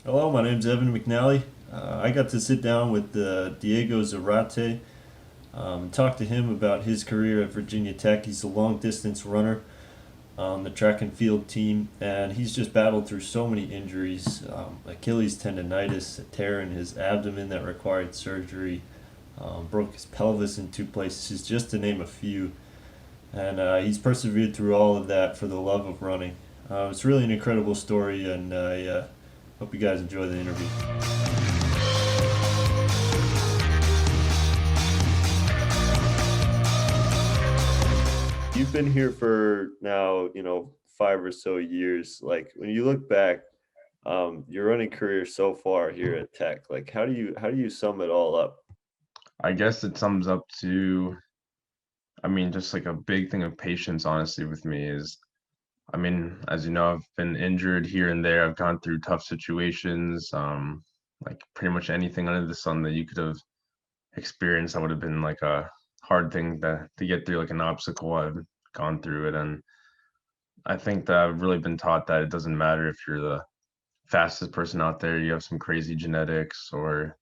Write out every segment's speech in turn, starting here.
Hello, my name's Evan McNally. I got to sit down with Diego Zarate, talk to him about his career at Virginia Tech. He's a long distance runner on the track and field team, and he's just battled through so many injuries, Achilles tendonitis, a tear in his abdomen that required surgery, broke his pelvis in two places, just to name a few. And he's persevered through all of that for the love of running. It's really an incredible story, and I hope you guys enjoy the interview. You've been here for now, 5 or so years. Like when you look back, your running career so far here at Tech, like how do you sum it all up? I guess it sums up to, just like a big thing of patience, honestly, with me is, as you know, I've been injured here and there. I've gone through tough situations, like pretty much anything under the sun that you could have experienced. That would have been like a hard thing to get through, like an obstacle. I've gone through it, and I think that I've really been taught that it doesn't matter if you're the fastest person out there, you have some crazy genetics or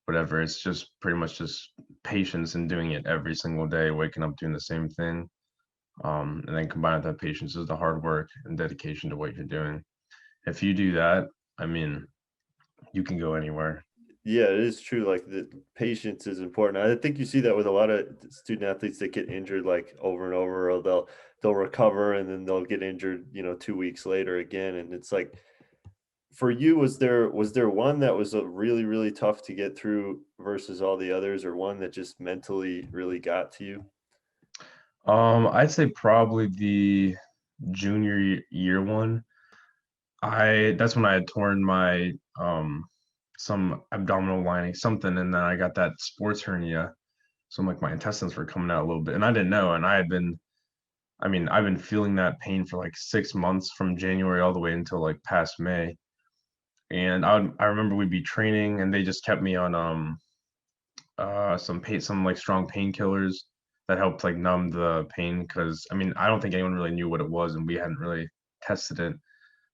whatever. It's just pretty much just patience and doing it every single day, waking up doing the same thing. And then combined with that patience is the hard work and dedication to what you're doing. If you do that, I mean, you can go anywhere. Yeah, it is true. Like the patience is important. I think you see that with a lot of student athletes that get injured like over and over, or they'll recover and then they'll get injured, 2 weeks later again. And it's like for you, was there one that was really, really tough to get through versus all the others, or one that just mentally really got to you? I'd say probably the year one. I That's when I had torn my some abdominal lining, something, and then I got that sports hernia. So like my intestines were coming out a little bit, and I didn't know. And I've been feeling that pain for like 6 months from January all the way until like past May. And I remember we'd be training, and they just kept me on some like strong painkillers that helped like numb the pain. Because I don't think anyone really knew what it was, and we hadn't really tested it.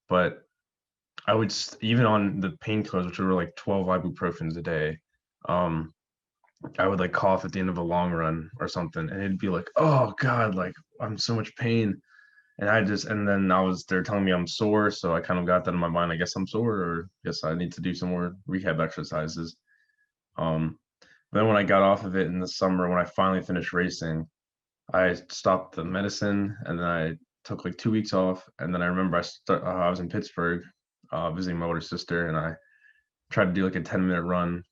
But even on the painkillers, which were like 12 ibuprofens a day, um, I would like cough at the end of a long run or something, and it'd be like, oh God, like I'm so much pain. And then they're telling me I'm sore. So I kind of got that in my mind. I guess I'm sore, or guess I need to do some more rehab exercises. Um, then when I got off of it in the summer, when I finally finished racing, I stopped the medicine and then I took like 2 weeks off. And then I remember I was in Pittsburgh visiting my older sister, and I tried to do like a 10-minute run.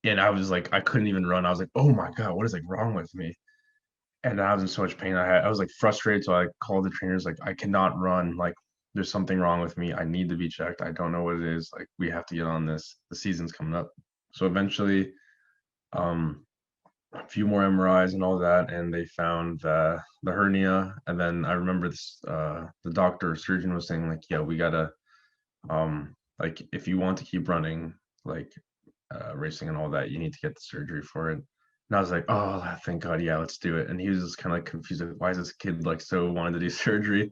And I was like, I couldn't even run. I was like, oh my God, what is like wrong with me? And I was in so much pain. I was like frustrated, so I called the trainers like, I cannot run. Like, there's something wrong with me. I need to be checked. I don't know what it is. Like, we have to get on this. The season's coming up. So eventually, um, a few more MRIs and all that, and they found the hernia. And then I remember the doctor or surgeon was saying like, yeah, we gotta like if you want to keep running, like racing and all that, you need to get the surgery for it. And I was like, oh, thank God, yeah, let's do it. And he was just kind of like confused, like, why is this kid like so wanted to do surgery?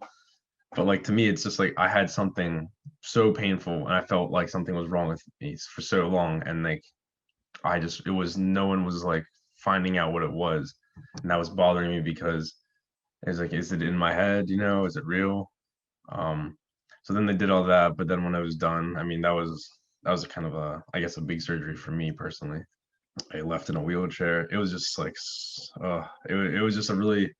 But like to me, it's just like I had something so painful, and I felt like something was wrong with me for so long, and like it was no one was like finding out what it was, and that was bothering me because it's like, is it in my head? Is it real? Um, so then they did all that, but then when I was done, that was kind of I guess a big surgery for me personally. I left in a wheelchair. It was just like, it was just a really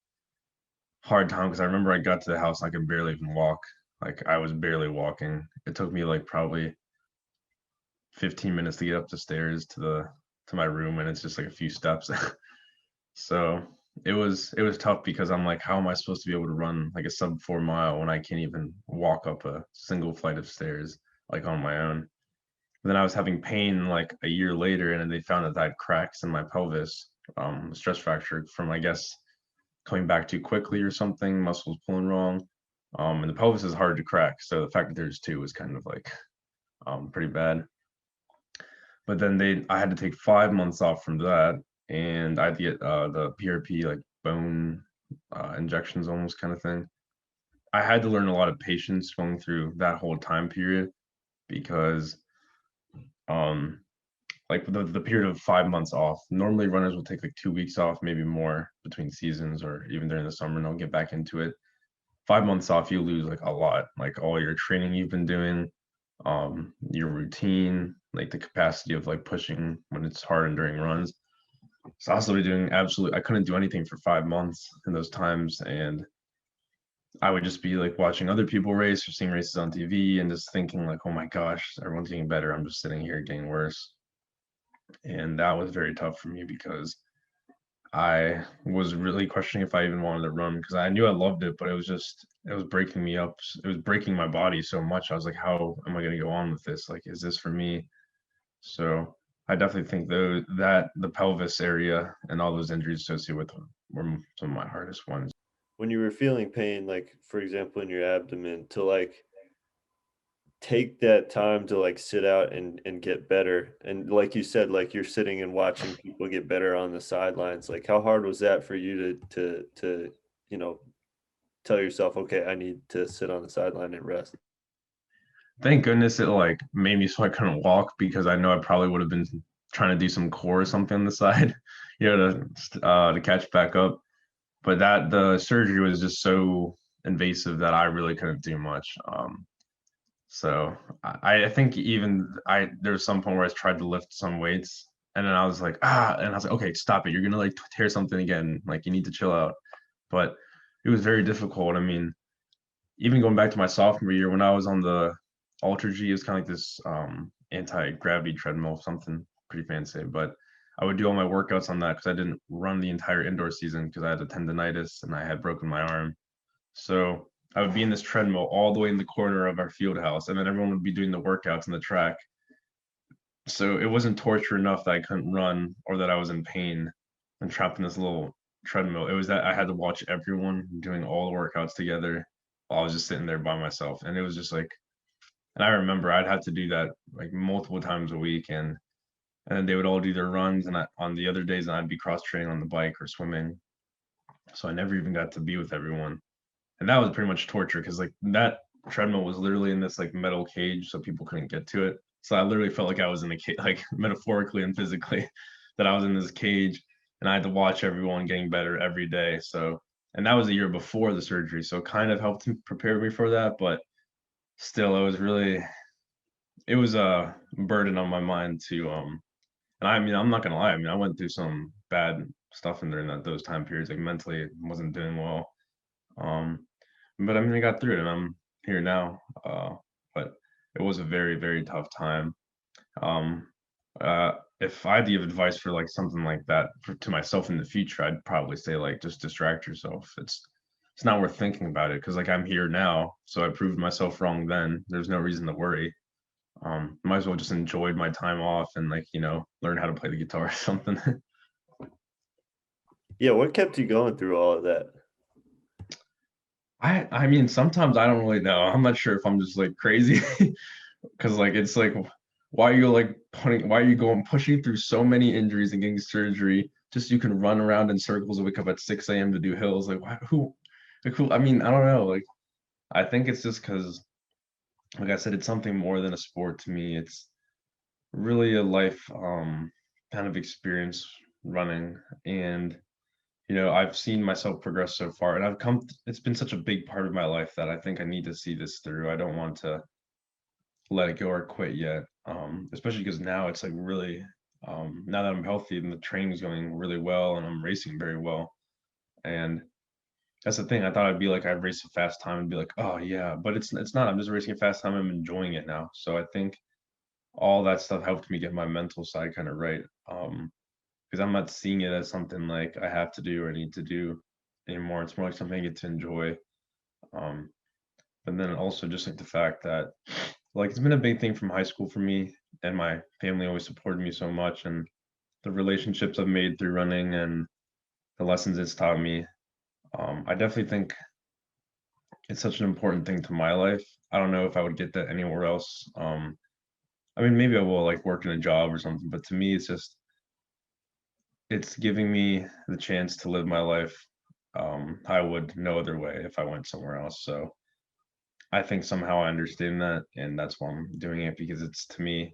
hard time because I remember I got to the house and I could barely even walk. Like I was barely walking. It took me like probably 15 minutes to get up the stairs to my room, and it's just like a few steps. So it was tough because I'm like, how am I supposed to be able to run like a sub 4 mile when I can't even walk up a single flight of stairs like on my own? And then I was having pain like a year later, and then they found that I had cracks in my pelvis, stress fracture from, I guess, coming back too quickly or something, muscles pulling wrong. And the pelvis is hard to crack, so the fact that there's two was kind of like pretty bad. But then I had to take 5 months off from that, and I had to get the PRP, like bone injections, almost kind of thing. I had to learn a lot of patience going through that whole time period because um, like the period of 5 months off. Normally, runners will take like 2 weeks off, maybe more between seasons or even during the summer, and they'll get back into it. 5 months off, you lose like a lot, like all your training you've been doing, your routine, like the capacity of like pushing when it's hard and during runs. So I was literally doing absolutely, I couldn't do anything for 5 months in those times, and I would just be like watching other people race or seeing races on TV and just thinking like, oh my gosh, everyone's getting better. I'm just sitting here getting worse. And that was very tough for me because I was really questioning if I even wanted to run because I knew I loved it, but it was breaking me up. It was breaking my body so much. I was like, how am I going to go on with this? Like, is this for me? So I definitely think though that the pelvis area and all those injuries associated with them were some of my hardest ones. When you were feeling pain, like for example in your abdomen, to like take that time to like sit out and get better, and like you said, like you're sitting and watching people get better on the sidelines, like how hard was that for you to you know tell yourself, okay, I need to sit on the sideline and rest? Thank goodness it like made me so I couldn't walk because I know I probably would have been trying to do some core or something on the side, to catch back up. But that the surgery was just so invasive that I really couldn't do much. So I think even there was some point where I tried to lift some weights and then I was like, and I was like, okay, stop it. You're gonna like tear something again. Like you need to chill out. But it was very difficult. I mean, even going back to my sophomore year when I was on the Ultra G, it was kind of like this anti-gravity treadmill, something pretty fancy. But I would do all my workouts on that because I didn't run the entire indoor season because I had a tendonitis and I had broken my arm. So I would be in this treadmill all the way in the corner of our field house, and then everyone would be doing the workouts in the track. So it wasn't torture enough that I couldn't run or that I was in pain and trapped in this little treadmill. It was that I had to watch everyone doing all the workouts together while I was just sitting there by myself. And it was just like, and I remember I'd have to do that like multiple times a week, and then they would all do their runs, and on the other days, I'd be cross training on the bike or swimming. So I never even got to be with everyone, and that was pretty much torture because like that treadmill was literally in this like metal cage, so people couldn't get to it. So I literally felt like I was in a cage, like metaphorically and physically, that I was in this cage, and I had to watch everyone getting better every day. So, and that was a year before the surgery, so it kind of helped prepare me for that, but still, it was a burden on my mind to and I mean I'm not gonna lie, I mean I went through some bad stuff in during those time periods, like mentally wasn't doing well. Um but I mean I got through it and I'm here now. But it was a very, very tough time. Um if I had to give advice for like something like that to myself in the future, I'd probably say like just distract yourself. It's not worth thinking about it because like I'm here now, so I proved myself wrong then. There's no reason to worry. Might as well just enjoyed my time off and like, learn how to play the guitar or something. Yeah, what kept you going through all of that? I mean, sometimes I don't really know. I'm not sure if I'm just like crazy because like it's like why are you going pushing through so many injuries and getting surgery just so you can run around in circles and wake up at 6 a.m. to do hills? Like who I mean, I don't know. Like I think it's just because like I said, it's something more than a sport to me. It's really a life kind of experience running. And I've seen myself progress so far and it's been such a big part of my life that I think I need to see this through. I don't want to let it go or quit yet. Especially because now it's like really now that I'm healthy and the training's going really well and I'm racing very well. And that's the thing. I thought I'd be like I'd race a fast time and be like, oh yeah, but it's not. I'm just racing a fast time. I'm enjoying it now. So I think all that stuff helped me get my mental side kind of right. Because I'm not seeing it as something like I have to do or need to do anymore. It's more like something I get to enjoy. Um, but then also just like the fact that like it's been a big thing from high school for me, and my family always supported me so much, and the relationships I've made through running and the lessons it's taught me. I definitely think it's such an important thing to my life. I don't know if I would get that anywhere else. I mean, maybe I will like work in a job or something, but to me, it's giving me the chance to live my life I would no other way if I went somewhere else. So I think somehow I understand that, and that's why I'm doing it because it's to me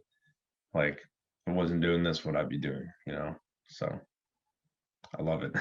Like, if I wasn't doing this, what I'd be doing, you know? So I love it.